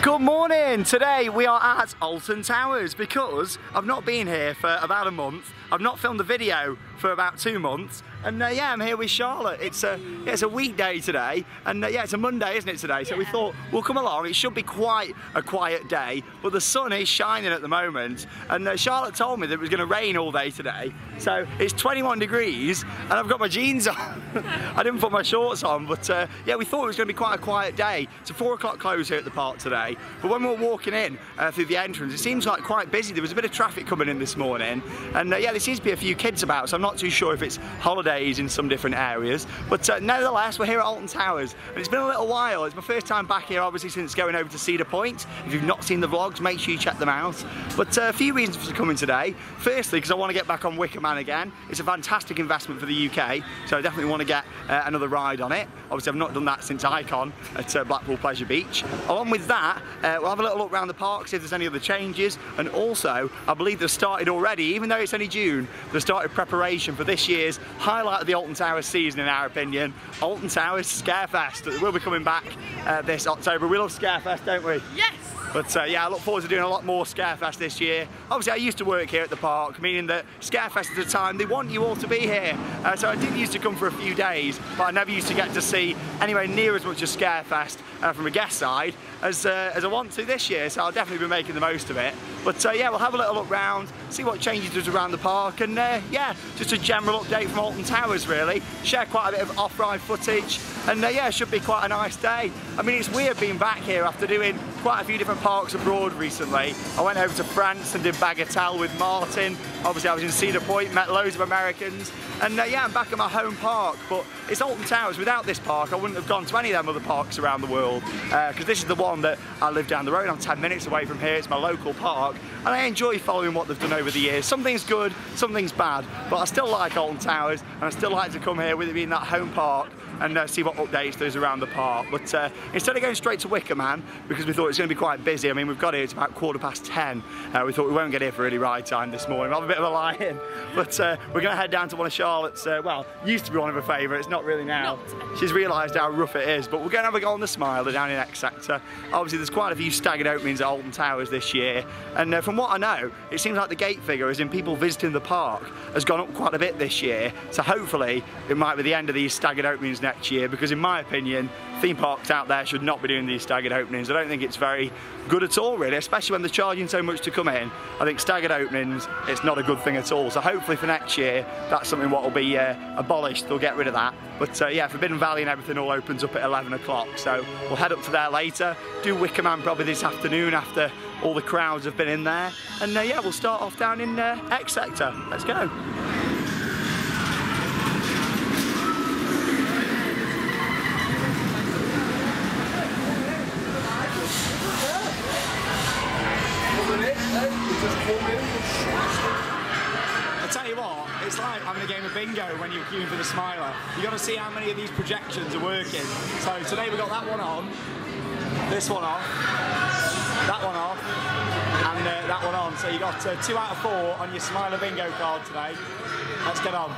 Good morning! Today we are at Alton Towers because I've not been here for about a month. I've not filmed a video for about 2 months, and yeah, I'm here with Charlotte. It's a weekday today, and yeah, it's a Monday, isn't it, today? So we thought we'll come along. It should be quite a quiet day, but the sun is shining at the moment, and Charlotte told me that it was going to rain all day today. So it's 21 degrees, and I've got my jeans on. I didn't put my shorts on, but yeah, we thought it was going to be quite a quiet day. It's a 4 o'clock close here at the park today, but when we were walking in through the entrance, it seems like quite busy. There was a bit of traffic coming in this morning, and yeah, there seems to be a few kids about, so I'm not too sure if it's holidays in some different areas, but nevertheless, we're here at Alton Towers, and it's been a little while. It's my first time back here, obviously, since going over to Cedar Point. If you've not seen the vlogs, make sure you check them out. But a few reasons for coming today. Firstly, because I want to get back on Wicker Man again. It's a fantastic investment for the UK, so I definitely want to get another ride on it. Obviously, I've not done that since Icon at Blackpool Pleasure Beach. Along with that, we'll have a little look around the park, see if there's any other changes, and also, I believe they've started already, even though it's only June, they've started preparation for this year's highlight of the Alton Towers season, in our opinion, Alton Towers Scarefest. We'll be coming back this October. We love Scarefest, don't we? Yes! But yeah, I look forward to doing a lot more Scarefest this year. Obviously, I used to work here at the park, meaning that Scarefest at the time, they want you all to be here. So I did used to come for a few days, but I never used to get to see anywhere near as much as Scarefest from a guest side as I want to this year. So I'll definitely be making the most of it. But yeah, we'll have a little look round, see what changes there's around the park, and yeah, just a general update from Alton Towers, really. Share quite a bit of off-ride footage, and yeah, it should be quite a nice day. I mean, it's weird being back here after doing quite a few different parks abroad recently. I went over to France and did Bagatelle with Martin. Obviously, I was in Cedar Point, met loads of Americans, and yeah, I'm back at my home park. But it's Alton Towers. Without this park, I wouldn't have gone to any of them other parks around the world, because this is the one that I live down the road. I'm 10 minutes away from here. It's my local park, and I enjoy following what they've done over the years. Something's good, something's bad, but I still like Alton Towers, and I still like to come here with it being that home park and see what updates there's around the park. But instead of going straight to Wicker Man, because we thought it was going to be quite busy, I mean, we've got here, it's about 10:15. We thought we won't get here for early ride time this morning. We'll have a bit of a lie-in. But we're going to head down to one of Charlotte's, well, used to be one of her favourites, not really now. She's realised how rough it is, but we're going to have a go on the Smiler down in X Sector. Obviously, there's quite a few staggered openings at Alton Towers this year, and from what I know, it seems like the gate figure, as in people visiting the park, has gone up quite a bit this year. So hopefully, it might be the end of these staggered openings next year, because in my opinion, theme parks out there should not be doing these staggered openings. I don't think it's very good at all, really, especially when they're charging so much to come in. I think staggered openings, it's not a good thing at all. So hopefully for next year, that's something what will be abolished. They'll get rid of that. But yeah, Forbidden Valley and everything all opens up at 11 o'clock. So we'll head up to there later, do Wicker Man probably this afternoon after all the crowds have been in there. And yeah, we'll start off down in X Sector. Let's go. I tell you what, it's like having a game of bingo when you're queuing for the Smiler. You got to see how many of these projections are working. So today we got that one on, this one off, that one off, and that one on. So you got 2 out of 4 on your Smiler bingo card today. Let's get on.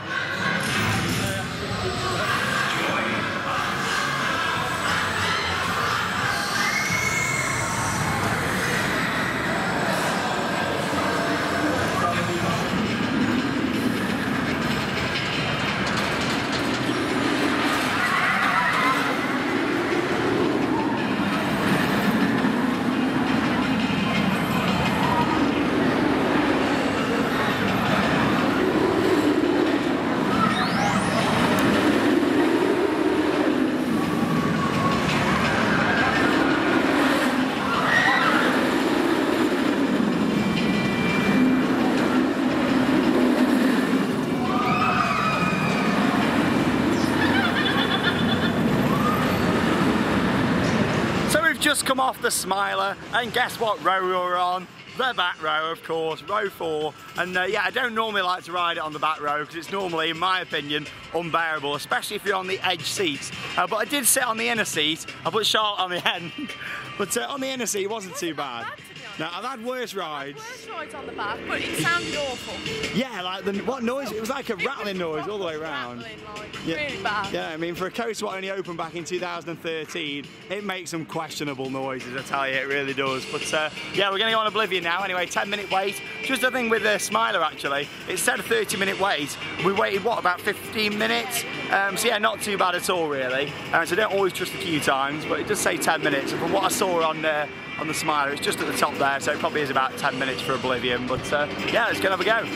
Just come off the Smiler, and guess what row we're on? The back row, of course, row 4. And yeah, I don't normally like to ride it on the back row because it's normally, in my opinion, unbearable, especially if you're on the edge seats. But I did sit on the inner seat. I put Charlotte on the end, but on the inner seat it wasn't too bad. Now, I've had worse rides. Worse rides on the back, but it sounded awful. Yeah, like what noise? It was like a rattling noise all the way around. Yeah. Really bad. Yeah, I mean, for a coaster what only opened back in 2013, it makes some questionable noises, I tell you, it really does. But yeah, we're going to go on Oblivion now. Anyway, 10-minute wait. Just a thing with the Smiler, actually. It said a 30-minute wait. We waited, what, about 15 minutes? So yeah, not too bad at all, really. So don't always trust the queue times, but it does say 10 minutes. And from what I saw on the Smiler, it's just at the top there, so it probably is about 10 minutes for Oblivion. But yeah, let's go and have a go.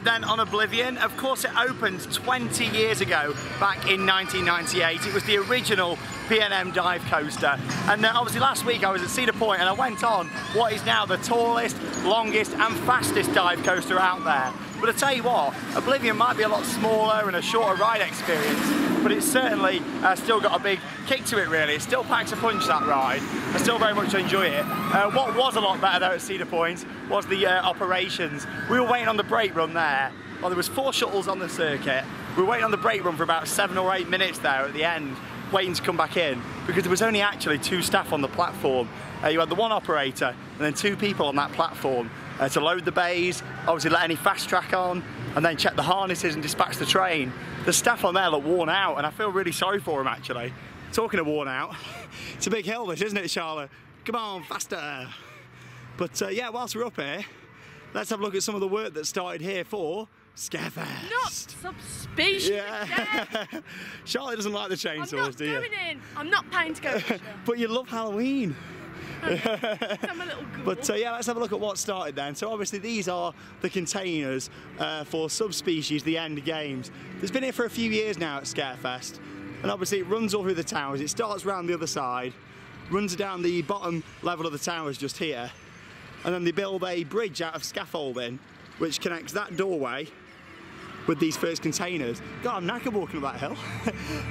Then on Oblivion, of course it opened 20 years ago, back in 1998. It was the original P&M dive coaster, and obviously last week I was at Cedar Point and I went on what is now the tallest, longest and fastest dive coaster out there. But I tell you what, Oblivion might be a lot smaller and a shorter ride experience, but it's certainly still got a big kick to it, really. It still packs a punch, that ride. I still very much enjoy it. What was a lot better though at Cedar Point was the operations. We were waiting on the brake run there. Well, there was 4 shuttles on the circuit. We were waiting on the brake run for about 7 or 8 minutes there at the end, waiting to come back in, because there was only actually 2 staff on the platform. You had the 1 operator and then 2 people on that platform to load the bays, obviously let any fast track on, and then check the harnesses and dispatch the train. The staff on there look worn out, and I feel really sorry for them, actually. Talking of worn out, it's a big hill this, isn't it, Charlotte? Come on, faster. But yeah, whilst we're up here, let's have a look at some of the work that started here for Scarefest. Not subspecies. Yeah. Charlotte doesn't like the chainsaws, do you? I'm not going in. I'm not paying to go. But you love Halloween. I'm a little ghoul. But yeah, let's have a look at what started then. So obviously these are the containers for subspecies, the end games. It's been here for a few years now at Scarefest, and obviously it runs all through the towers. It starts around the other side, runs down the bottom level of the towers just here, and then they build a bridge out of scaffolding which connects that doorway with these first containers. God, I'm knackered walking up that hill.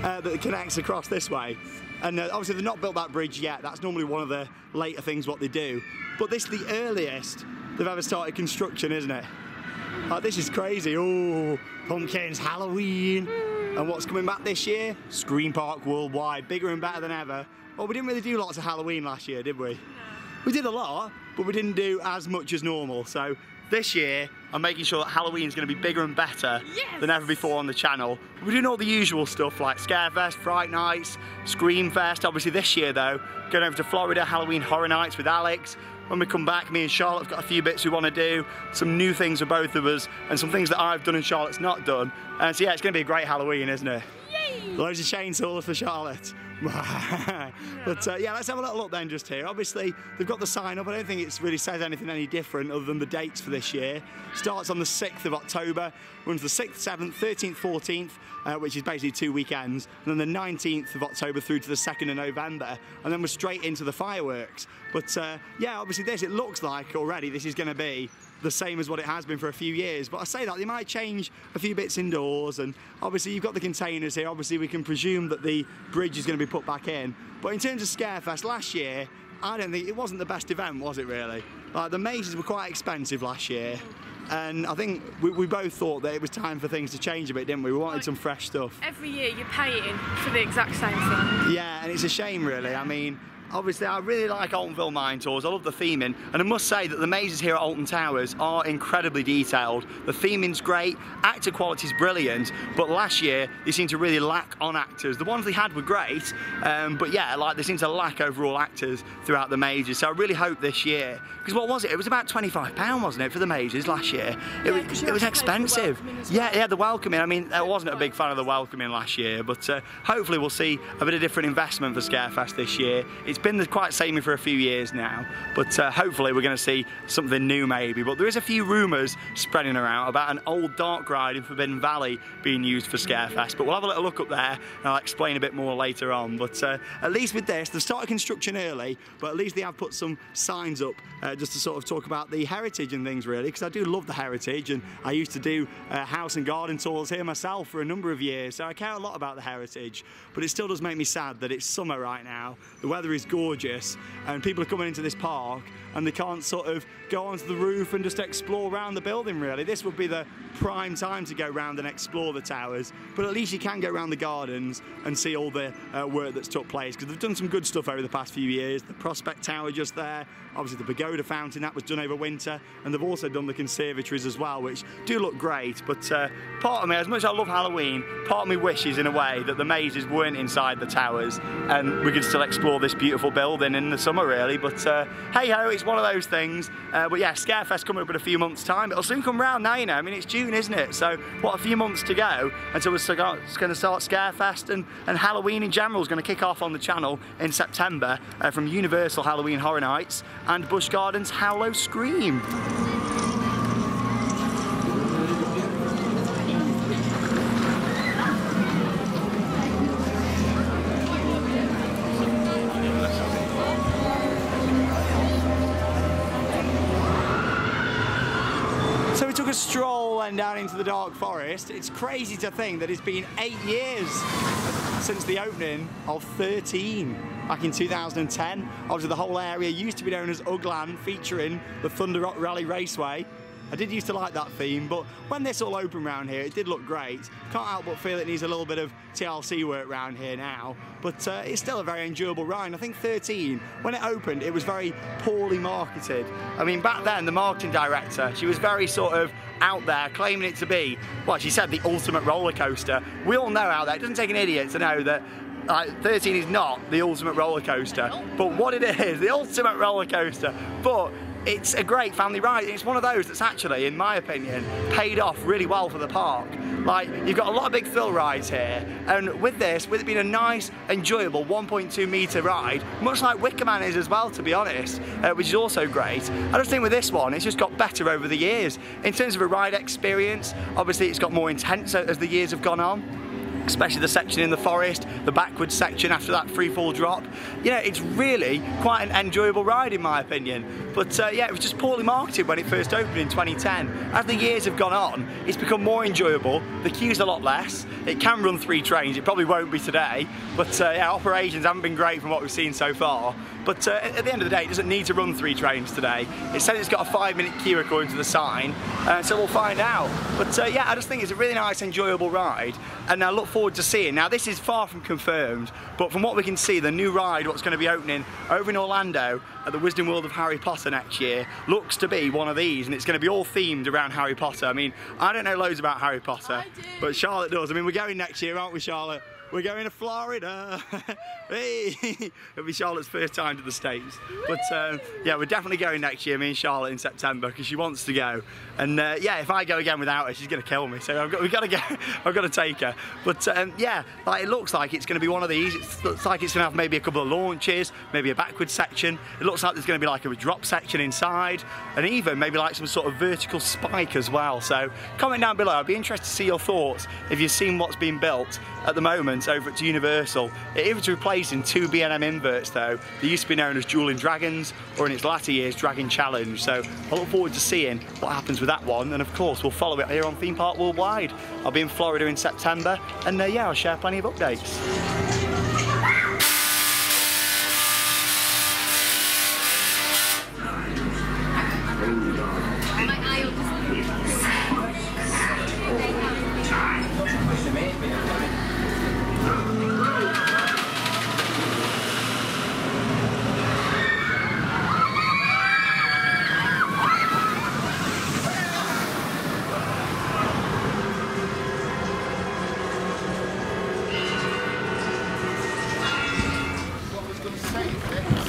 That connects across this way. And obviously they've not built that bridge yet. That's normally one of the later things what they do. But this is the earliest they've ever started construction, isn't it? This is crazy. Oh, pumpkins, Halloween. And what's coming back this year? Scream Park Worldwide, bigger and better than ever. Well, we didn't really do lots of Halloween last year, did we? No. We did a lot, but we didn't do as much as normal. So this year, I'm making sure that Halloween's going to be bigger and better than ever before on the channel. We're doing all the usual stuff like Scarefest, Fright Nights, Screamfest. Obviously this year though, going over to Florida, Halloween Horror Nights with Alex. When we come back, me and Charlotte have got a few bits we want to do, some new things for both of us, and some things that I've done and Charlotte's not done. And so yeah, it's going to be a great Halloween, isn't it? Yay! Loads of chainsaws for Charlotte. But yeah, let's have a little look then just here. Obviously, they've got the sign up. I don't think it really says anything any different other than the dates for this year. Starts on the 6th of October, runs the 6th, 7th, 13th, 14th, which is basically 2 weekends, and then the 19th of October through to the 2nd of November, and then we're straight into the fireworks. But yeah, obviously it looks like already this is going to be the same as what it has been for a few years, but I say that they might change a few bits indoors, and obviously you've got the containers here. Obviously we can presume that the bridge is going to be put back in, but in terms of Scarefest last year, I don't think it wasn't the best event, was it really? Like, the mazes were quite expensive last year, and I think we both thought that it was time for things to change a bit, didn't we? We wanted some fresh stuff. Every year you're paying for the exact same thing. Yeah, and it's a shame really. I mean, obviously I really like Altonville Mine Tours, I love the theming, and I must say that the mazes here at Alton Towers are incredibly detailed. The theming's great, actor quality's brilliant, but last year they seemed to really lack on actors. The ones they had were great, but yeah, like they seem to lack overall actors throughout the mazes, so I really hope this year, because what was it? It was about £25, wasn't it, for the mazes last year? It was expensive. Yeah, the welcoming. I mean, I wasn't a big fan of the welcoming last year, but hopefully we'll see a bit of different investment for Scarefest this year. It's been quite samey for a few years now, but hopefully we're going to see something new maybe. But there is a few rumours spreading around about an old dark ride in Forbidden Valley being used for Scarefest, but we'll have a little look up there and I'll explain a bit more later on. But at least with this, they've started construction early, but at least they have put some signs up just to sort of talk about the heritage and things really, because I do love the heritage, and I used to do house and garden tours here myself for a number of years, so I care a lot about the heritage. But it still does make me sad that it's summer right now, the weather is is gorgeous, and people are coming into this park and they can't sort of go onto the roof and just explore around the building really. This would be the prime time to go around and explore the towers, but at least you can go around the gardens and see all the work that's took place, because they've done some good stuff over the past few years. The Prospect Tower just there, obviously the Pagoda Fountain, that was done over winter, and they've also done the conservatories as well, which do look great. But part of me, as much as I love Halloween, part of me wishes in a way that the mazes weren't inside the towers and we could still explore this beautiful building in the summer really. But hey ho, it's one of those things. But yeah, Scarefest coming up in a few months time. It'll soon come round now, you know. I mean, it's June, isn't it? So what, a few months to go until we're going to start Scarefest, and Halloween in general is going to kick off on the channel in September from Universal Halloween Horror Nights and Busch Gardens Hallow Scream. So we took a stroll and down into the dark forest. It's crazy to think that it's been 8 years since the opening of 13 back in 2010. Obviously the whole area used to be known as Ugland, featuring the Thunder Rock Rally Raceway. I did used to like that theme, but when this all opened around here, it did look great. Can't help but feel it needs a little bit of TLC work around here now, but it's still a very enjoyable ride. I think 13, when it opened, it was very poorly marketed. I mean, back then, the marketing director, she was very sort of out there, claiming it to be, well, she said the ultimate roller coaster. We all know out there, it doesn't take an idiot to know that 13 is not the ultimate roller coaster, but what it is, the ultimate roller coaster. But it's a great family ride. It's one of those that's actually, in my opinion, paid off really well for the park. Like, you've got a lot of big thrill rides here, and with this, with it being a nice, enjoyable 1.2 metre ride, much like Wicker Man is as well, to be honest, which is also great. I just think with this one, it's just got better over the years. In terms of a ride experience, obviously it's got more intense as the years have gone on, especially the section in the forest, the backwards section after that free fall drop. You know, it's really quite an enjoyable ride in my opinion. But yeah, it was just poorly marketed when it first opened in 2010. As the years have gone on, it's become more enjoyable. The queue's a lot less. It can run 3 trains, it probably won't be today. But yeah, operations haven't been great from what we've seen so far. But at the end of the day, it doesn't need to run 3 trains today. It said it's got a 5-minute queue according to the sign, so we'll find out. But yeah, I just think it's a really nice, enjoyable ride, and I look forward to seeing. Now, this is far from confirmed, but from what we can see, the new ride, what's going to be opening over in Orlando at the Wizarding World of Harry Potter next year, looks to be one of these, and it's going to be all themed around Harry Potter. I mean, I don't know loads about Harry Potter, but Charlotte does. I mean, we're going next year, aren't we, Charlotte? We're going to Florida. Hey, it'll be Charlotte's first time to the States. But yeah, we're definitely going next year, me and Charlotte, in September, because she wants to go. And yeah, if I go again without her, she's going to kill me. So we've got to go. I've got to take her. But yeah, like, it looks like it's going to be one of these. It looks like it's going to have maybe a couple of launches, maybe a backwards section. It looks like there's going to be like a drop section inside, and even maybe like some sort of vertical spike as well. So comment down below. I'd be interested to see your thoughts if you've seen what's being built at the moment over at Universal. It is replacing 2 B&M inverts though. They used to be known as Dueling Dragons, or in its latter years, Dragon Challenge. So I look forward to seeing what happens with that one, and of course we'll follow it here on Theme Park Worldwide. I'll be in Florida in September, and yeah, I'll share plenty of updates.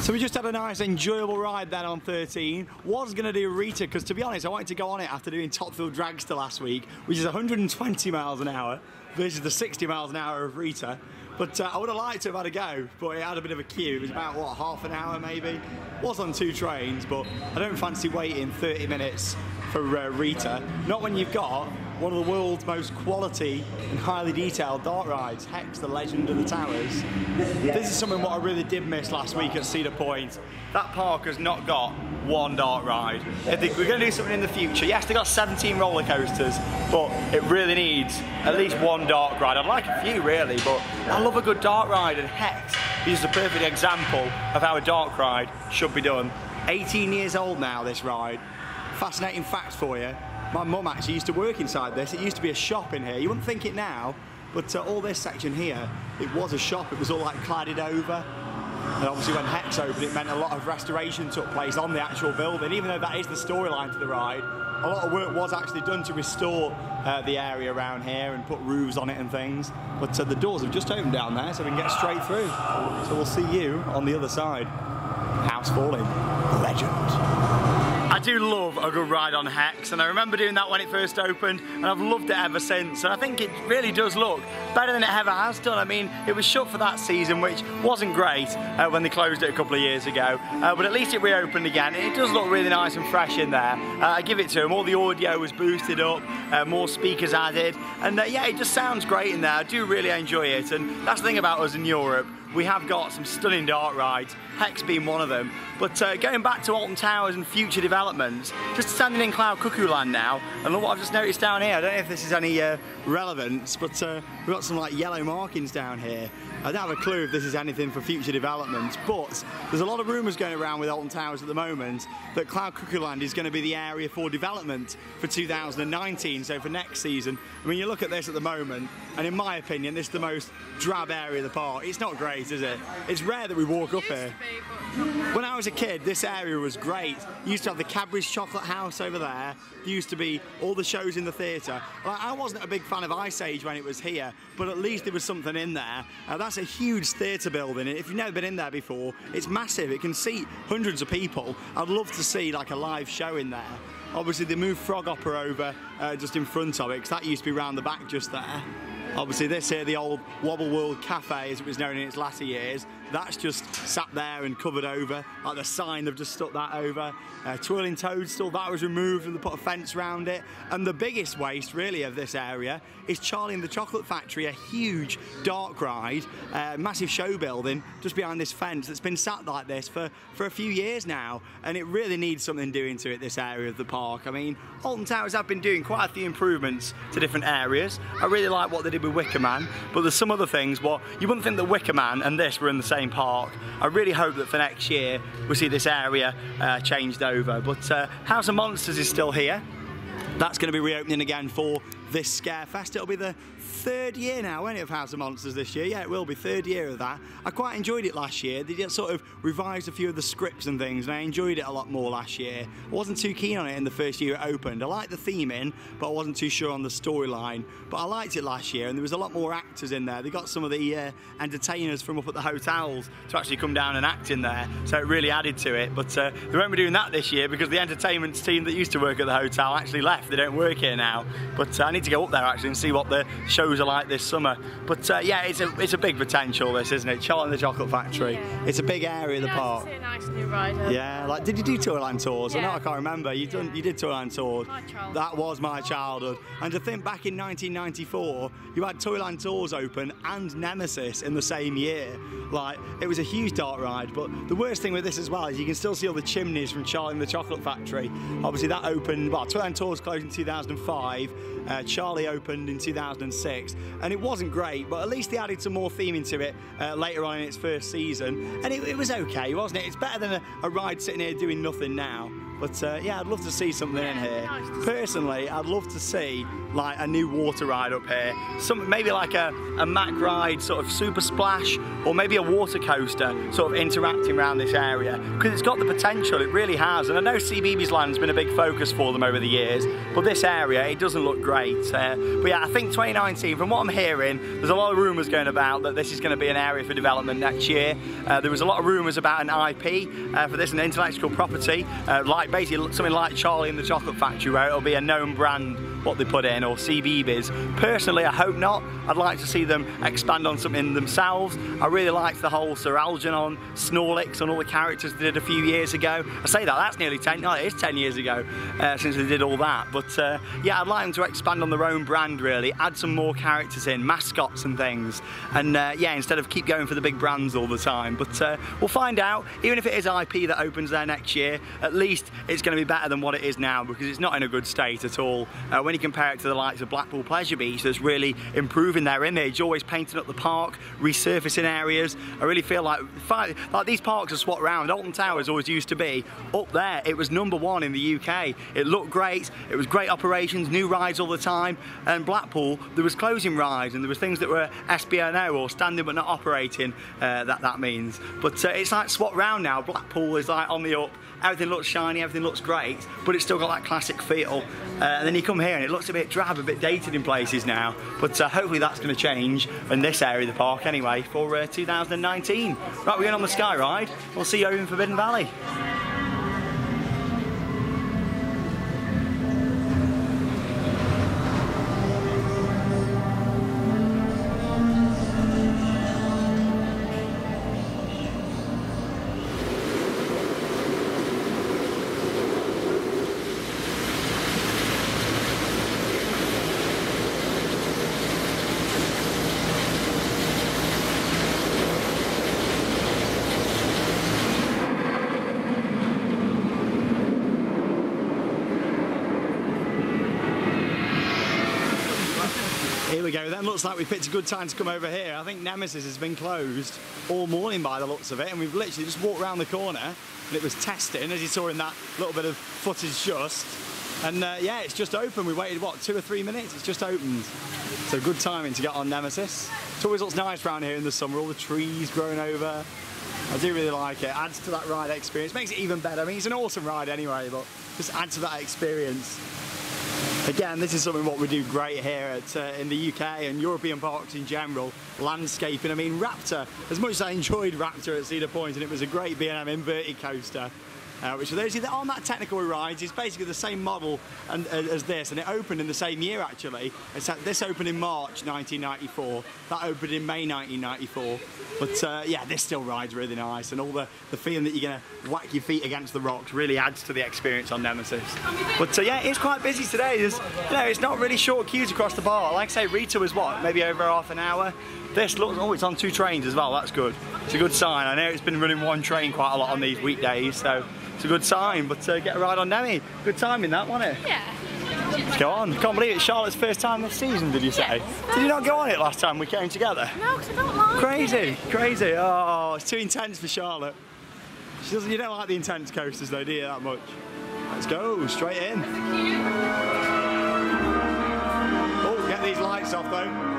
So we just had a nice enjoyable ride then on 13. Was going to do Rita, because to be honest I wanted to go on it after doing Topfield Dragster last week, which is 120 miles an hour versus the 60 miles an hour of Rita. But I would have liked to have had a go, but it had a bit of a queue. It was about, what, half an hour maybe? Was on 2 trains, but I don't fancy waiting 30 minutes for Rita. Not when you've got one of the world's most quality and highly detailed dark rides, Hex, the Legend of the Towers. This is something what I really did miss last week at Cedar Point. That park has not got one dark ride. I think we're going to do something in the future. Yes, they've got 17 roller coasters, but it really needs at least one dark ride. I'd like a few really, but I love a good dark ride, and Hex This is a perfect example of how a dark ride should be done. 18 years old now, this ride. Fascinating fact for you. My mum actually used to work inside this. It used to be a shop in here. You wouldn't think it now, but all this section here, it was a shop. It was all like cladded over. And obviously when Hex opened, it meant a lot of restoration took place on the actual building. Even though that is the storyline to the ride, a lot of work was actually done to restore the area around here and put roofs on it and things. But the doors have just opened down there, so we can get straight through. So we'll see you on the other side. House falling. Legend. I do love a good ride on Hex, and I remember doing that when it first opened, and I've loved it ever since. And I think it really does look better than it ever has done. I mean, it was shut for that season, which wasn't great when they closed it a couple of years ago, but at least it reopened again. It does look really nice and fresh in there. I give it to them. All the audio was boosted up, more speakers added, and yeah, it just sounds great in there. I do really enjoy it, and that's the thing about us in Europe. We have got some stunning dark rides, Hex being one of them. But going back to Alton Towers and future developments, just standing in Cloud Cuckoo Land now, and look what I've just noticed down here. I don't know if this is any relevance, but we've got some like yellow markings down here. I don't have a clue if this is anything for future developments, but there's a lot of rumours going around with Alton Towers at the moment that Cloud Cuckoo Land is going to be the area for development for 2019, so for next season. I mean, you look at this at the moment, and in my opinion, this is the most drab area of the park. It's not great, is it? It's rare that we walk up here. When I was a kid, this area was great. You used to have the Cadbury's Chocolate House over there. There used to be all the shows in the theatre. Well, I wasn't a big fan of Ice Age when it was here, but at least there was something in there. That's a huge theatre building. If you've never been in there before, it's massive. It can seat hundreds of people. I'd love to see like a live show in there. Obviously, they moved Frog Opera over just in front of it, because that used to be round the back just there. Obviously this here, the old Wobble World Cafe as it was known in its latter years, that's just sat there and covered over, like the sign they've just stuck that over. Twirling Toadstool, that was removed and they put a fence around it. And the biggest waste really of this area is Charlie and the Chocolate Factory, a huge dark ride, massive show building just behind this fence that's been sat like this for a few years now, and it really needs something doing to it, this area of the park. I mean, Alton Towers have been doing quite a few improvements to different areas. I really like what they did with Wicker Man, but there's some other things. Well, you wouldn't think that Wicker Man and this were in the same park. I really hope that for next year we'll see this area changed over. But House of Monsters is still here. That's going to be reopening again for this Scarefest. It'll be the third year now, won't it, of House of Monsters this year? Yeah, it will be, third year of that. I quite enjoyed it last year. They just sort of revised a few of the scripts and things, and I enjoyed it a lot more last year. I wasn't too keen on it in the first year it opened. I liked the theming, but I wasn't too sure on the storyline. But I liked it last year, and there was a lot more actors in there. They got some of the entertainers from up at the hotels to actually come down and act in there, so it really added to it. But they won't be doing that this year because the entertainment team that used to work at the hotel actually left. They don't work here now. But I need to go up there actually and see what the shows are like this summer. But yeah, it's a big potential, this, isn't it? Charlie and the Chocolate Factory. Yeah. It's a big area of the park. To see a nice new rider. Yeah, like, did you do Tourland tours? Yeah. I know, I can't remember. You did Tourland tours. My childhood. That was my childhood. And to think back in 1994, you had Tourland tours open and Nemesis in the same year. Like, it was a huge dark ride. But the worst thing with this as well is you can still see all the chimneys from Charlie and the Chocolate Factory. Obviously that opened, well, Tourland tours closed in 2005. Charlie opened in 2006, and it wasn't great, but at least they added some more theming to it later on in its first season, and it was okay, wasn't it? It's better than a ride sitting here doing nothing now. But yeah, I'd love to see something in here. Nice. Personally, I'd love to see like a new water ride up here. Maybe like a Mack ride, sort of super splash, or maybe a water coaster sort of interacting around this area, because it's got the potential, it really has. And I know CBeebies Land's been a big focus for them over the years, but this area, it doesn't look great. But yeah, I think 2019, from what I'm hearing, there's a lot of rumours going about that this is going to be an area for development next year. There was a lot of rumours about an IP for this, an intellectual property, like basically something like Charlie and the Chocolate Factory, where it'll be a known brand what they put in, or CBeebies. Personally, I hope not. I'd like to see them expand on something themselves. I really liked the whole Sir Algernon, Snorlax and all the characters they did a few years ago. I say that's nearly 10, no, it is 10 years ago since they did all that. But yeah, I'd like them to expand on their own brand really, add some more characters in, mascots and things. And yeah, instead of keep going for the big brands all the time. But we'll find out. Even if it is IP that opens there next year, at least it's going to be better than what it is now, because it's not in a good state at all. When really compare it to the likes of Blackpool Pleasure Beach that's really improving their image, always painting up the park, resurfacing areas. I really feel like these parks are swapped around. Alton Towers always used to be up there. It was #1 in the UK. It looked great, it was great operations, new rides all the time. And Blackpool, there was closing rides and there was things that were SBNO or standing but not operating, that means. But it's like swapped round now. Blackpool is like on the up, everything looks shiny, everything looks great, but it's still got that classic feel. And then you come here and it looks a bit drab, a bit dated in places now, but hopefully that's going to change in this area of the park anyway for 2019. Right, we're going on the Sky Ride. We'll see you over in Forbidden Valley. Here we go then, looks like we picked a good time to come over here. I think Nemesis has been closed all morning by the looks of it, and we've literally just walked around the corner and it was testing, as you saw in that little bit of footage just. And yeah, it's just open. We waited, what, 2 or 3 minutes? It's just opened. So good timing to get on Nemesis. It always looks nice around here in the summer, all the trees growing over. I do really like it. Adds to that ride experience, makes it even better. I mean, it's an awesome ride anyway, but just adds to that experience. Again, this is something what we do great here in the UK and European parks in general, landscaping. I mean, Raptor, as much as I enjoyed Raptor at Cedar Point, and it was a great B&M inverted coaster, which for those of you that aren't that technical with rides, is basically the same model as this, and it opened in the same year actually. Except this opened in March 1994, that opened in May 1994. But yeah, this still rides really nice, and all the feeling that you're going to whack your feet against the rocks really adds to the experience on Nemesis. But yeah, it's quite busy today. There's, you know, it's not really short queues across the bar. Like I say, Rita was what, maybe over half an hour. This looks, oh, it's on 2 trains as well, that's good. It's a good sign. I know it's been running 1 train quite a lot on these weekdays, so it's a good sign. But get a ride on Nemi. Good timing that, wasn't it? Yeah. Let's go on. I can't believe it's Charlotte's first time this season, did you say? Yes. Did you not go on it last time we came together? No, because I don't like Crazy, it. crazy. Oh, it's too intense for Charlotte. She doesn't, you don't like the intense coasters though, do you, that much? Let's go, straight in. Oh, get these lights off though.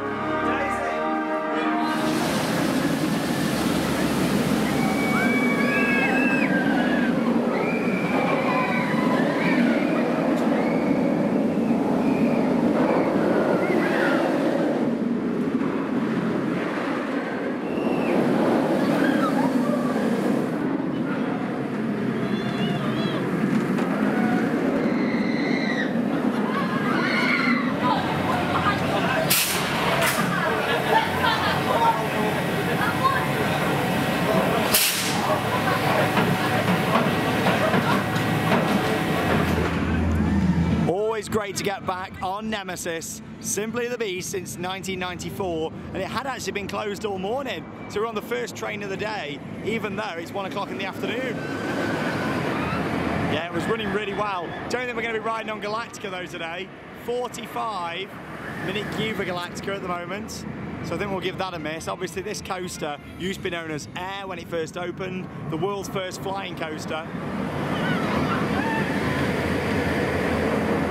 Great to get back on Nemesis, simply the beast, since 1994, and it had actually been closed all morning, so we're on the first train of the day, even though it's 1 o'clock in the afternoon. Yeah, it was running really well. Don't think we're going to be riding on Galactica though today. 45-minute queue for Galactica at the moment, so I think we'll give that a miss. Obviously this coaster used to be known as Air when it first opened, the world's first flying coaster.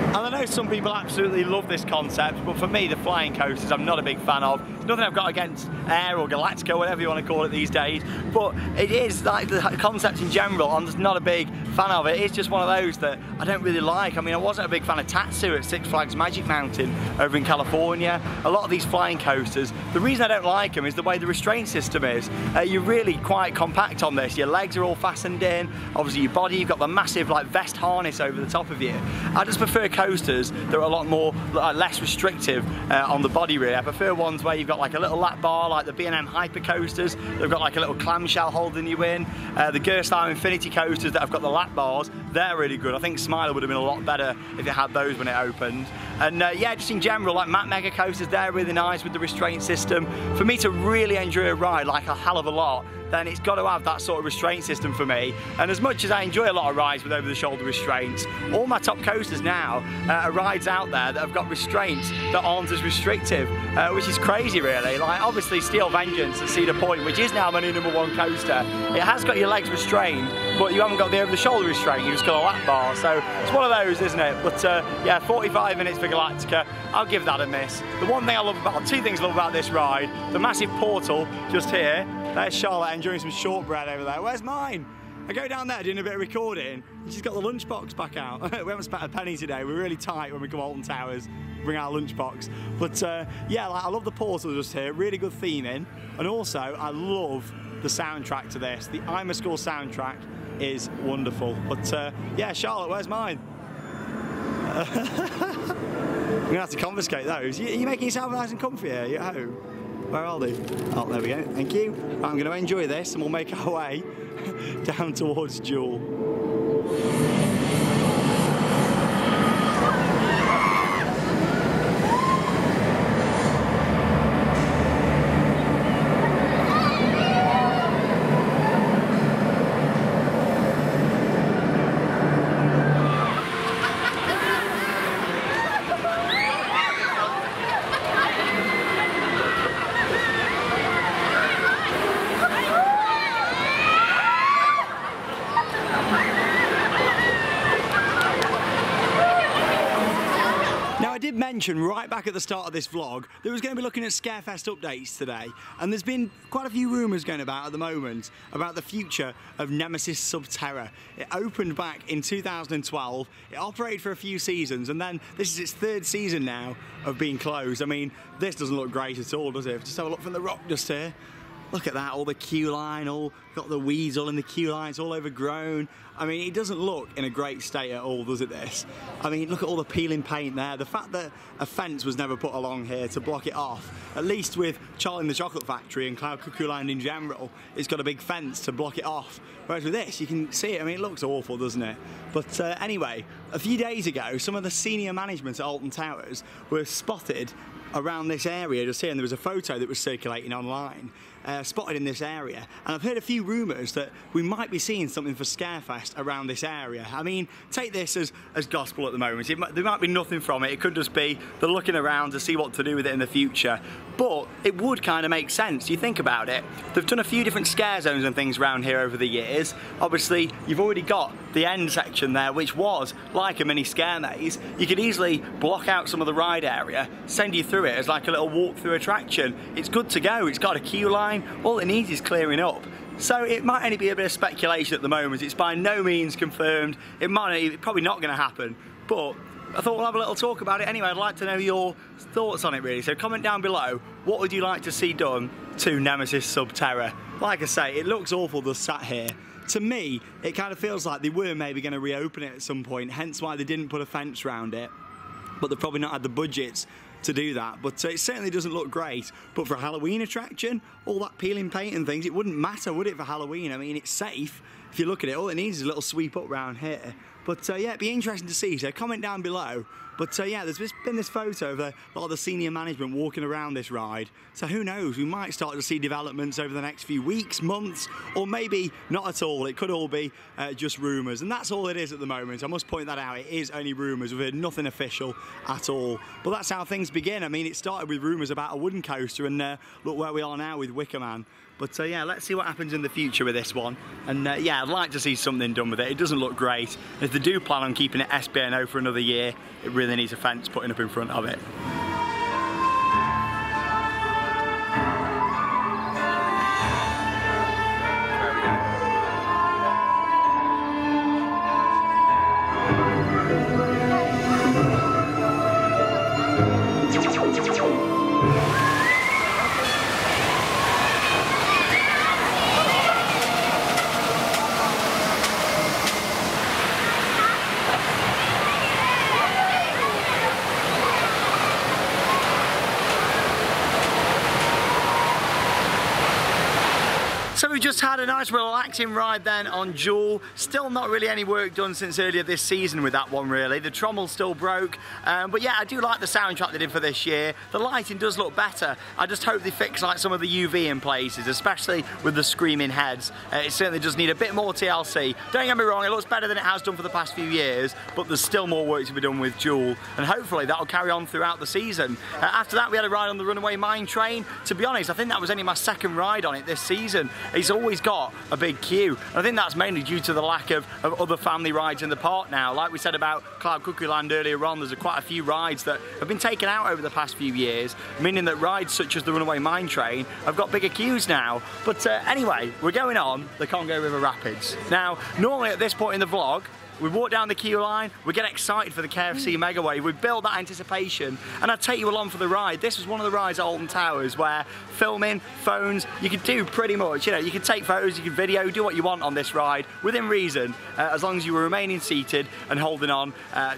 And I know some people absolutely love this concept, but for me, the flying coasters, I'm not a big fan of. There's nothing I've got against Air or Galactica, whatever you want to call it these days, but it is, like, the concept in general, I'm just not a big fan of it. It's just one of those that I don't really like. I mean, I wasn't a big fan of Tatsu at Six Flags Magic Mountain over in California. A lot of these flying coasters, the reason I don't like them is the way the restraint system is. You're really quite compact on this. Your legs are all fastened in, obviously your body, you've got the massive like vest harness over the top of you. I just prefer coasters that are a lot more, less restrictive on the body really. I prefer ones where you've got like a little lap bar, like the B&M Hyper coasters. They've got like a little clamshell holding you in. The Gerstlauer Infinity coasters that have got the lap bars, they're really good. I think Smiler would have been a lot better if it had those when it opened. And yeah, just in general, like Mack Mega coasters, they're really nice with the restraint system. For me to really enjoy a ride like a hell of a lot, then it's got to have that sort of restraint system for me. And as much as I enjoy a lot of rides with over-the-shoulder restraints, all my top coasters now are rides out there that have got restraints that aren't as restrictive, which is crazy really. Like obviously Steel Vengeance at Cedar Point, which is now my new #1 coaster, it has got your legs restrained, but you haven't got the over-the-shoulder restraint, you've just got a lap bar. So it's one of those, isn't it? But yeah, 45 minutes for Galactica, I'll give that a miss. The one thing I love about, two things I love about this ride, the massive portal just here. There's Charlotte enjoying some shortbread over there. Where's mine? I go down there doing a bit of recording, and she's got the lunchbox back out. We haven't spent a penny today. We're really tight when we come Alton Towers, bring our lunchbox. But yeah, like, I love the portal just here, really good theming. And also, I love the soundtrack to this. The I'm a School soundtrack is wonderful. But yeah, Charlotte, where's mine? I'm gonna have to confiscate those. Are you making yourself nice and comfy here? You at home? Where are they? Oh, there we go. Thank you. Right, I'm going to enjoy this and we'll make our way down towards Jewel. Mention right back at the start of this vlog that was going to be looking at Scarefest updates today, and there's been quite a few rumours going about at the moment about the future of Nemesis Sub Terra. It opened back in 2012, it operated for a few seasons, and then this is its 3rd season now of being closed. I mean, this doesn't look great at all, does it? Just have a look from the rock just here. Look at that, all the queue line, all got the weeds all in the queue line, it's all overgrown. I mean, it doesn't look in a great state at all, does it, this? I mean, look at all the peeling paint there. The fact that a fence was never put along here to block it off, at least with Charlie and the Chocolate Factory and Cloud Cuckoo Land in general, it's got a big fence to block it off. Whereas with this, you can see it, I mean, it looks awful, doesn't it? But anyway, a few days ago, some of the senior management at Alton Towers were spotted around this area just here, and there was a photo that was circulating online, spotted in this area, and I've heard a few rumours that we might be seeing something for Scarefest around this area. I mean, take this as gospel at the moment. There might be nothing from it. It could just be they're looking around to see what to do with it in the future, but it would kind of make sense. You think about it, they've done a few different scare zones and things around here over the years. Obviously, you've already got the end section there, which was like a mini scare maze. You could easily block out some of the ride area, send you through it as like a little walk-through attraction. It's good to go. It's got a queue line. All it needs is clearing up. So it might only be a bit of speculation at the moment. It's by no means confirmed. It's probably not going to happen. But I thought we'll have a little talk about it anyway. I'd like to know your thoughts on it really. So comment down below, what would you like to see done to Nemesis Sub Terra? Like I say, it looks awful just sat here. To me, it kind of feels like they were maybe going to reopen it at some point, hence why they didn't put a fence around it. But they've probably not had the budgets to do that, but it certainly doesn't look great. But for a Halloween attraction, all that peeling paint and things, it wouldn't matter, would it, for Halloween? I mean, it's safe. If you look at it, all it needs is a little sweep up round here. But yeah, it'd be interesting to see, so comment down below. But yeah, there's been this photo of a lot of the senior management walking around this ride. So who knows, we might start to see developments over the next few weeks, months, or maybe not at all. It could all be just rumours, and that's all it is at the moment. I must point that out, it is only rumours. We've heard nothing official at all. But that's how things begin. I mean, it started with rumours about a wooden coaster, and look where we are now with Wicker Man. But yeah, let's see what happens in the future with this one. And yeah, I'd like to see something done with it. It doesn't look great. If they do plan on keeping it SBNO for another year, it really needs a fence putting up in front of it. So we just had a nice relaxing ride then on Jewel. Still not really any work done since earlier this season with that one really. The trommel still broke, but yeah, I do like the soundtrack they did for this year. The lighting does look better. I just hope they fix like some of the UV in places, especially with the screaming heads. It certainly does need a bit more TLC. Don't get me wrong, it looks better than it has done for the past few years, but there's still more work to be done with Jewel, and hopefully that'll carry on throughout the season. After that we had a ride on the Runaway mine train. To be honest, I think that was only my second ride on it this season. It's always got a big queue. I think that's mainly due to the lack of other family rides in the park now. Like we said about Cloud Cuckoo Land earlier on, there's quite a few rides that have been taken out over the past few years, meaning that rides such as the Runaway mine train have got bigger queues now. But anyway, we're going on the Congo River Rapids. Now, normally at this point in the vlog, we walk down the queue line, we get excited for the KFC Mega Wave, we build that anticipation, and I take you along for the ride. This was one of the rides at Alton Towers where filming, phones, you could do pretty much, you know, you can take photos, you can video, do what you want on this ride within reason, as long as you were remaining seated and holding on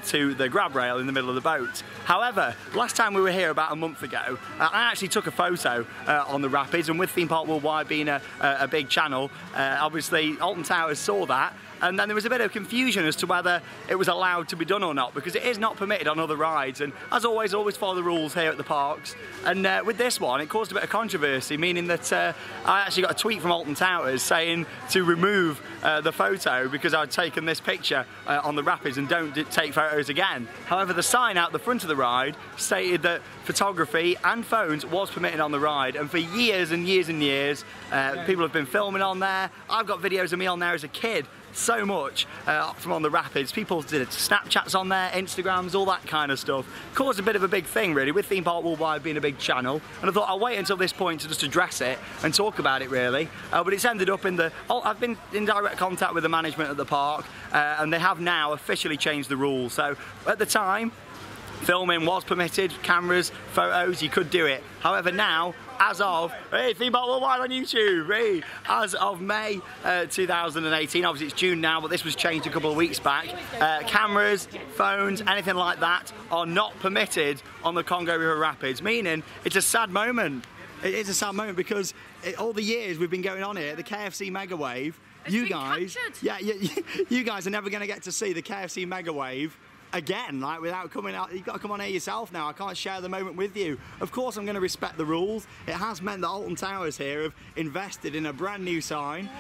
to the grab rail in the middle of the boat. However, last time we were here about a month ago, I actually took a photo on the rapids, and with Theme Park Worldwide being a big channel, obviously Alton Towers saw that. And then there was a bit of confusion as to whether it was allowed to be done or not, because it is not permitted on other rides, and as always follow the rules here at the parks. And with this one, it caused a bit of controversy, meaning that I actually got a tweet from Alton Towers saying to remove the photo because I'd taken this picture on the rapids and don't take photos again. However, the sign out the front of the ride stated that photography and phones was permitted on the ride, and for years and years and years, people have been filming on there. I've got videos of me on there as a kid. So much from on the rapids. People did Snapchats on there, Instagrams, all that kind of stuff. Caused a bit of a big thing really, with Theme Park Worldwide being a big channel, and I thought I'll wait until this point to just address it and talk about it really. But it's ended up in the... I've been in direct contact with the management at the park, and they have now officially changed the rules. So at the time, filming was permitted, cameras, photos, you could do it. However now, as of, hey, Theme Park Worldwide on YouTube, hey, as of May 2018, obviously it's June now, but this was changed a couple of weeks back, cameras, phones, anything like that are not permitted on the Congo River Rapids, meaning it's a sad moment. It is a sad moment because all the years we've been going on here, the KFC Mega Wave, you guys are never going to get to see the KFC Mega Wave again, like without coming out. You've got to come on here yourself now. I can't share the moment with you. Of course I'm going to respect the rules. It has meant that Alton Towers here have invested in a brand new sign.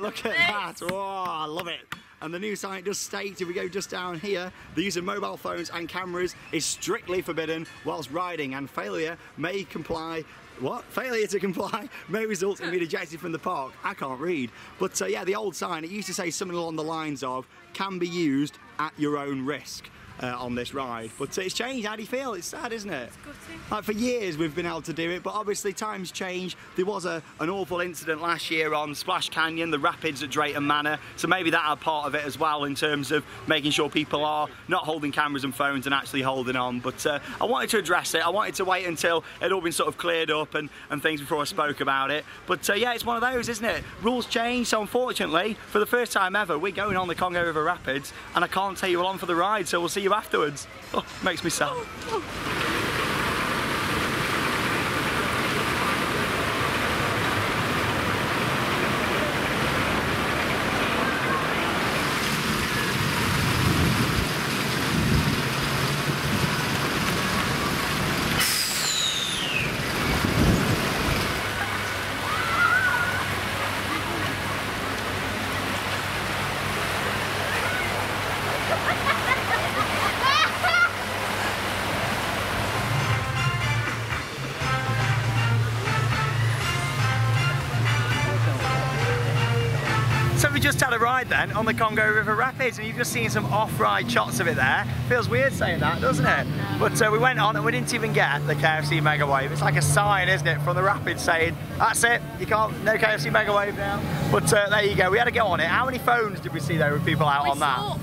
Look at that. Oh, I love it. And the new sign does state, if we go just down here, the use of mobile phones and cameras is strictly forbidden whilst riding, and failure may comply. What? Failure to comply may result in being ejected from the park. I can't read. But yeah, the old sign, it used to say something along the lines of, can be used at your own risk on this ride. But it's changed. How do you feel? It's sad, isn't it? It's gutting. Like for years we've been able to do it, but obviously times change. There was an awful incident last year on Splash Canyon, the rapids at Drayton Manor, so maybe that are part of it as well in terms of making sure people are not holding cameras and phones and actually holding on. But I wanted to address it. I wanted to wait until it had all been sort of cleared up and things before I spoke about it. But yeah, it's one of those, isn't it? Rules change, so unfortunately, for the first time ever, we're going on the Congo River Rapids, and I can't take you along for the ride, so we'll see you afterwards. Oh, makes me sad. So we just had a ride then on the Congo River Rapids, and you've just seen some off-ride shots of it there. Feels weird saying that, doesn't it? But we went on and we didn't even get the KFC Mega Wave. It's like a sign, isn't it, from the rapids saying, that's it, you can't, no KFC Mega Wave now. But there you go, we had to get on it. How many phones did we see though with people out on that?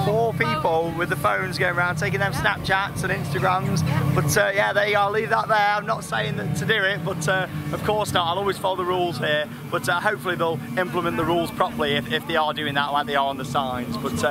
Four people with the phones going around taking them Snapchats and Instagrams. But yeah, there you go, I'll leave that there. I'm not saying that to do it, but of course not. I'll always follow the rules here. But hopefully they'll implement the rules properly if they are doing that like they are on the signs. But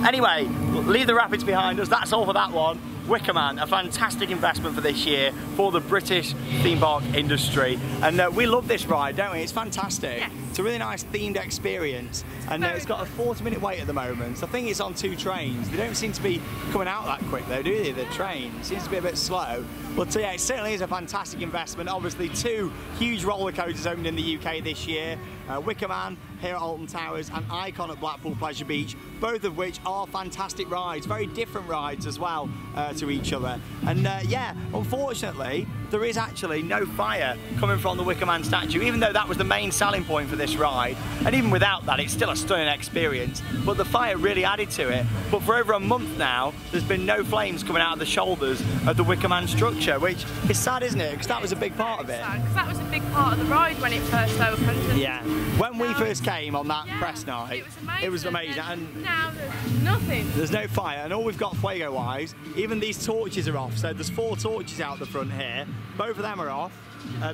anyway, leave the rapids behind us. That's all for that one. Wicker Man, a fantastic investment for this year for the British theme park industry. And we love this ride, don't we? It's fantastic. Yes. It's a really nice themed experience. And it's got a 40-minute wait at the moment. So I think it's on 2 trains. They don't seem to be coming out that quick though, do they? The train seems to be a bit slow. But yeah, it certainly is a fantastic investment. Obviously 2 huge roller coasters opened in the UK this year. Wicker Man here at Alton Towers and Icon at Blackpool Pleasure Beach, both of which are fantastic rides, very different rides as well to each other. And yeah, unfortunately, there is actually no fire coming from the Wicker Man statue, even though that was the main selling point for this ride. And even without that, it's still a stunning experience, but the fire really added to it. But for over a month now, there's been no flames coming out of the shoulders of the Wicker Man structure, which is sad, isn't it? Because that was a big part of it. Because that was a big part of the ride when it first opened. Yeah. When we first came on that press night, it was amazing. And now there's nothing. There's no fire, and all we've got fuego-wise, even these torches are off. So there's 4 torches out the front here. Both of them are off.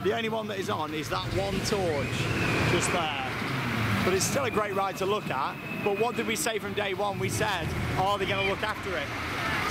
The only one that is on is that one torch just there. But it's still a great ride to look at. But what did we say from day one? We said, are they going to look after it?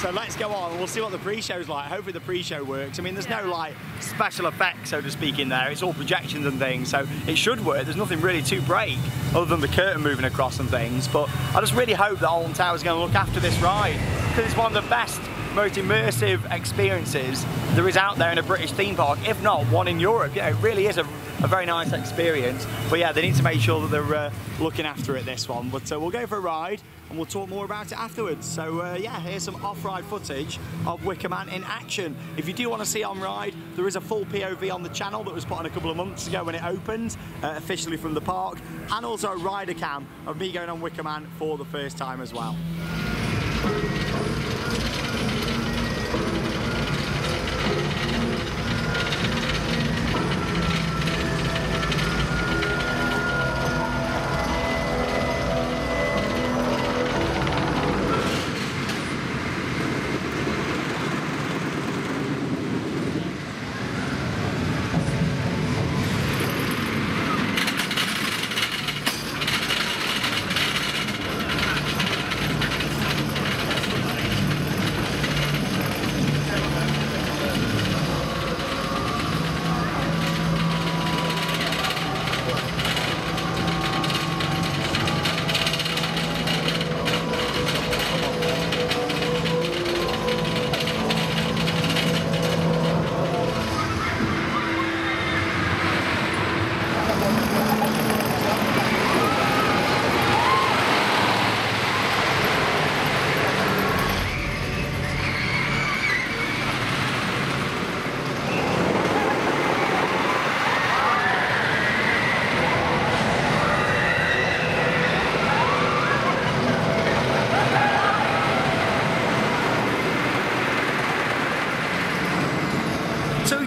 So let's go on and we'll see what the pre-show's like. Hopefully the pre-show works. I mean, there's no like special effects, so to speak, in there. It's all projections and things, so it should work. There's nothing really to break other than the curtain moving across and things. But I just really hope that Alton Towers is going to look after this ride, because it's one of the best, most immersive experiences there is out there in a British theme park, if not one in Europe. Yeah, it really is a very nice experience. But yeah, they need to make sure that they're looking after it, this one. But we'll go for a ride and we'll talk more about it afterwards. So yeah, here's some off-ride footage of Wicker Man in action. If you do want to see on ride, there is a full POV on the channel that was put on a couple of months ago when it opened, officially from the park, and also a rider cam of me going on Wicker Man for the first time as well.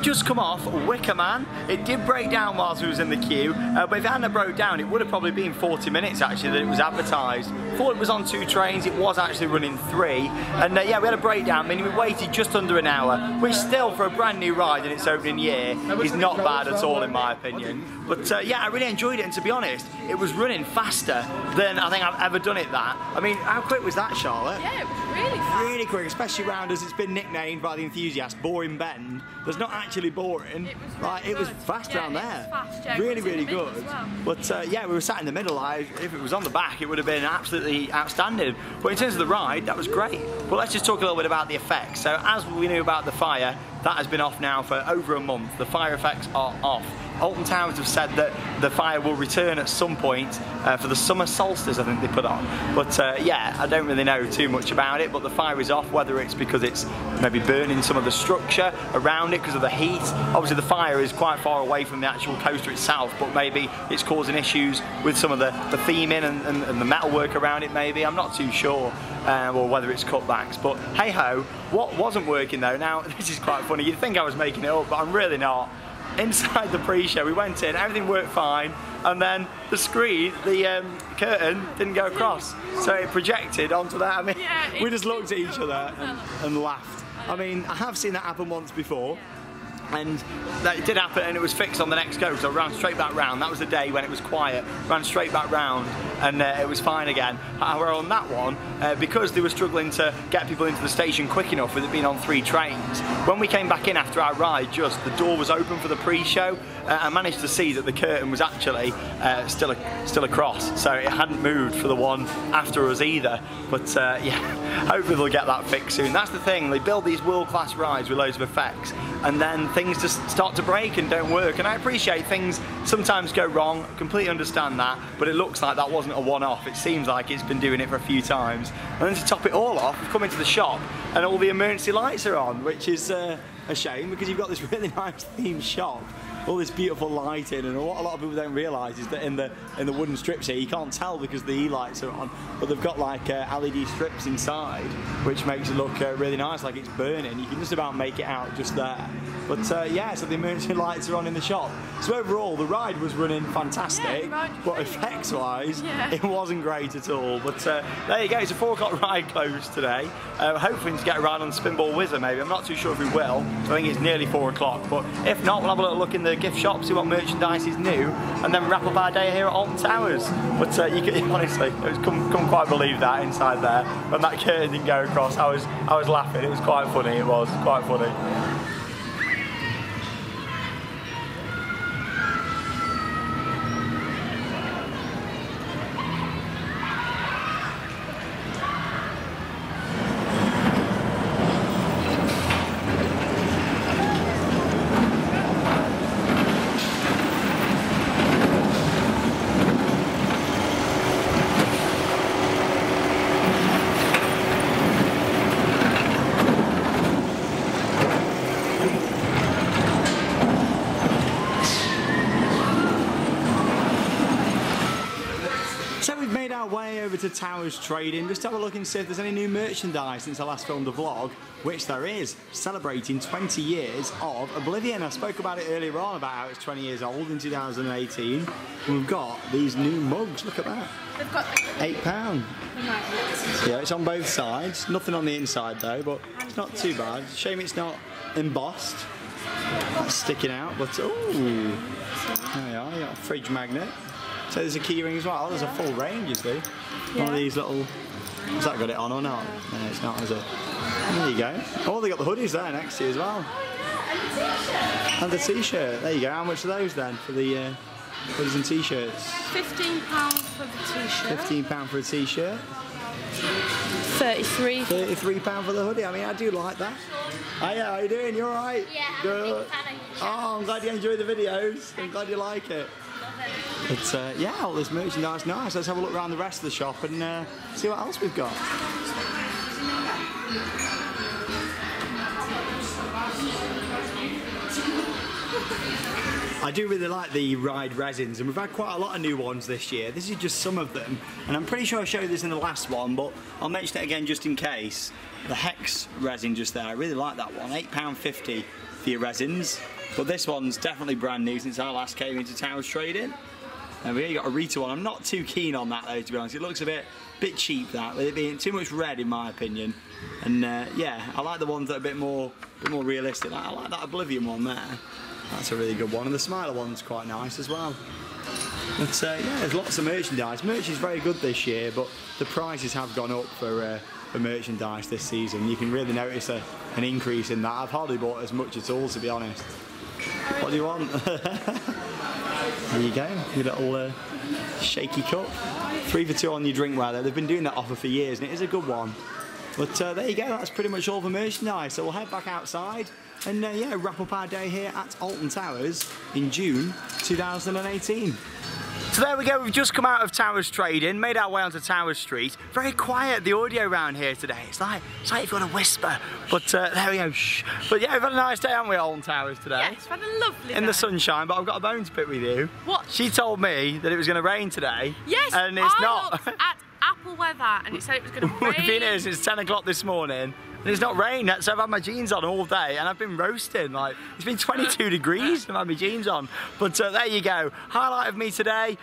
Just come off Wicker Man. It did break down whilst we was in the queue, but if it hadn't broke down, it would have probably been 40 minutes actually that it was advertised. Thought it was on 2 trains, it was actually running 3, and yeah, we had a breakdown, meaning we waited just under an hour, which still for a brand new ride in its opening year is not bad at all in my opinion. But yeah, I really enjoyed it, and to be honest, it was running faster than I think I've ever done it that. I mean, how quick was that, Charlotte? Yeah, it was really fast. Really quick, especially round as it's been nicknamed by the enthusiasts, Boring Bend. There's not actually boring. It was really like, it was good. fast Yeah, around it there. was fast, yeah, really, it was in really the middle good. as well. But yeah, we were sat in the middle. If it was on the back, it would have been absolutely outstanding. But in terms of the ride, that was great. But let's just talk a little bit about the effects. So as we knew about the fire, that has been off now for over a month. The fire effects are off. Alton Towers have said that the fire will return at some point for the summer solstice, I think they put on. But yeah, I don't really know too much about it, but the fire is off, whether it's because it's maybe burning some of the structure around it because of the heat. Obviously the fire is quite far away from the actual coaster itself, but maybe it's causing issues with some of the theming and the metalwork around it maybe. I'm not too sure, or whether it's cutbacks. But hey ho, what wasn't working though, now this is quite funny, you'd think I was making it up, but I'm really not. Inside the pre-show, we went in, everything worked fine, and then the screen, the curtain didn't go across, so it projected onto that. I mean, yeah, we just looked at each other and laughed. I mean, I have seen that happen once before, And that did happen, and it was fixed on the next go, so I ran straight back round. That was the day when it was quiet, ran straight back round, and it was fine again. However, on that one, because they were struggling to get people into the station quick enough with it being on 3 trains, when we came back in after our ride, just the door was open for the pre-show. I managed to see that the curtain was actually still across, so it hadn't moved for the one after us either. But yeah, hopefully they'll get that fixed soon. That's the thing, they build these world-class rides with loads of effects, and then things just start to break and don't work. And I appreciate things sometimes go wrong, I completely understand that, but it looks like that wasn't a one-off. It seems like it's been doing it for a few times. And then to top it all off, we've come into the shop and all the emergency lights are on, which is a shame, because you've got this really nice themed shop, all this beautiful lighting, and what a lot of people don't realise is that in the wooden strips here, you can't tell because the E-lights are on, but they've got like LED strips inside, which makes it look really nice, like it's burning. You can just about make it out just there. But yeah, so the emergency lights are on in the shop. So overall, the ride was running fantastic, but effects-wise, it wasn't great at all. But there you go, it's a 4 o'clock ride closed today. Hoping to get a ride on Spinball Wizard maybe. I'm not too sure if we will. I think it's nearly 4 o'clock, but if not, we'll have a little look in the gift shop, see what merchandise is new, and then wrap up our day here at Alton Towers. But you can honestly, couldn't quite believe that inside there. When that curtain didn't go across, I was laughing. It was quite funny. It was quite funny. Way over to Towers Trading, just have a look and see if there's any new merchandise since I last filmed a vlog, which there is, celebrating 20 years of Oblivion. I spoke about it earlier on, about how it's 20 years old in 2018, and we've got these new mugs, look at that. They've got £8. Yeah, it's on both sides, nothing on the inside though, but it's not too bad. Shame it's not embossed, that's sticking out, but ooh, there we are, you got a fridge magnet. So there's a key ring as well, there's a full range, you see. Yeah. One of these little... Has that got it on or not? No, it's not, is it? There you go. Oh, they got the hoodies there next to you as well. And the t-shirt. There you go. How much are those then for the hoodies and t-shirts? £15 for the t-shirt. £15 for a t-shirt. £33 for the hoodie. I mean, I do like that. Hiya, how you doing? You alright? Yeah, good. Oh, I'm glad you enjoy the videos. I'm glad you like it. But yeah, all this merchandise nice. Let's have a look around the rest of the shop and see what else we've got. I do really like the ride resins, and we've had quite a lot of new ones this year. This is just some of them, and I'm pretty sure I showed this in the last one, but I'll mention it again just in case. The Hex resin just there, I really like that one. £8.50 for your resins. But this one's definitely brand new since I last came into Towers Trading. And we got a Rita one. I'm not too keen on that though, to be honest. It looks a bit cheap, that, with it being too much red in my opinion. And yeah, I like the ones that are a bit more realistic. I like that Oblivion one there. That's a really good one. And the Smiler one's quite nice as well. But yeah, there's lots of merchandise. Merch is very good this year, but the prices have gone up for merchandise this season. You can really notice an increase in that. I've hardly bought as much at all, to be honest. What do you want? There you go, your little shaky cup. 3 for 2 on your drinkware there. They've been doing that offer for years and it is a good one. But there you go, that's pretty much all the merchandise. So we'll head back outside and yeah, wrap up our day here at Alton Towers in June 2018. So there we go, we've just come out of Towers Trading, made our way onto Towers Street. Very quiet, the audio around here today. It's like you've got to whisper, but there we go, shh. But yeah, we've had a nice day, haven't we, at Alton Towers today? Yes, we've had a lovely day. In the sunshine, but I've got a bone to pick with you. What? She told me that it was going to rain today. Yes, and it's I not. looked at Apple Weather and it said it was going to rain. We've been here since 10 o'clock this morning. and it's not rained, so I've had my jeans on all day and I've been roasting. Like, it's been 22 degrees and I've had my jeans on. But there you go, highlight of me today,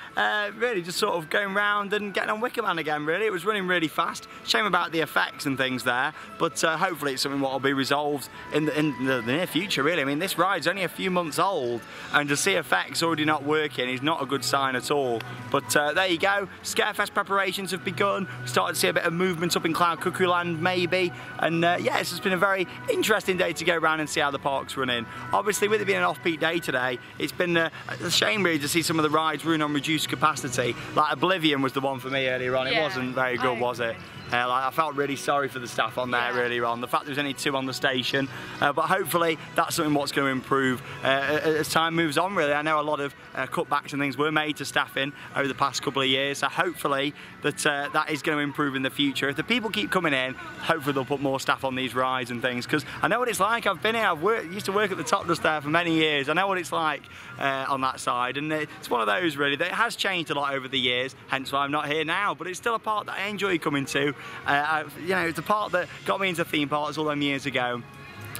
really just sort of going round and getting on Wicker Man again, really. It was running really fast. Shame about the effects and things there, but hopefully it's something that will be resolved in the near future, really. I mean, this ride's only a few months old, and to see effects already not working is not a good sign at all. But there you go, Scarefest preparations have begun. Started to see a bit of movement up in Cloud Cuckoo Land, maybe, and yeah, it's just been a very interesting day to go around and see how the park's running. Obviously, with it being an off-peak day today, it's been a shame really to see some of the rides run on reduced capacity. Like Oblivion was the one for me earlier on. Yeah, it wasn't very good, was it? Like, I felt really sorry for the staff on there earlier on. The fact there was only 2 on the station, but hopefully that's something what's going to improve as time moves on, really. I know a lot of cutbacks and things were made to staffing over the past couple of years, so hopefully that that is going to improve in the future. If the people keep coming in, hopefully they'll put more staff on these rides and things, because I know what it's like. I've been here, used to work at the top just there for many years. I know what it's like on that side, and it's one of those really that it has changed a lot over the years, hence why I'm not here now, but it's still a park that I enjoy coming to. You know, it's a part that got me into theme parks all them years ago.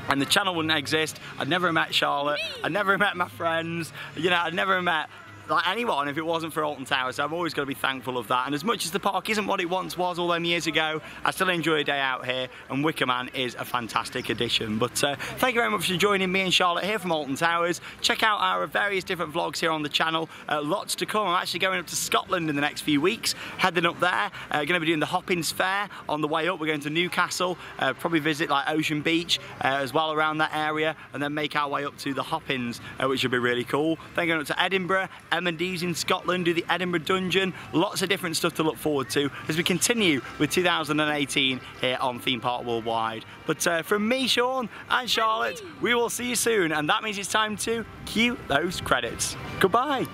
And the channel wouldn't exist. I'd never met Charlotte. I'd never met my friends. You know, I'd never met like anyone if it wasn't for Alton Towers, so I've always got to be thankful of that. And as much as the park isn't what it once was all them years ago, I still enjoy a day out here, and Wicker Man is a fantastic addition. But thank you very much for joining me and Charlotte here from Alton Towers. Check out our various different vlogs here on the channel. Lots to come. I'm actually going up to Scotland in the next few weeks, heading up there. Going to be doing the Hoppings Fair on the way up. We're going to Newcastle, probably visit like Ocean Beach as well around that area, and then make our way up to the Hoppings, which will be really cool. Then going up to Edinburgh, M&D's in Scotland, do the Edinburgh Dungeon. Lots of different stuff to look forward to as we continue with 2018 here on Theme Park Worldwide. But from me, Sean, and Charlotte, we will see you soon, and that means it's time to cue those credits. Goodbye.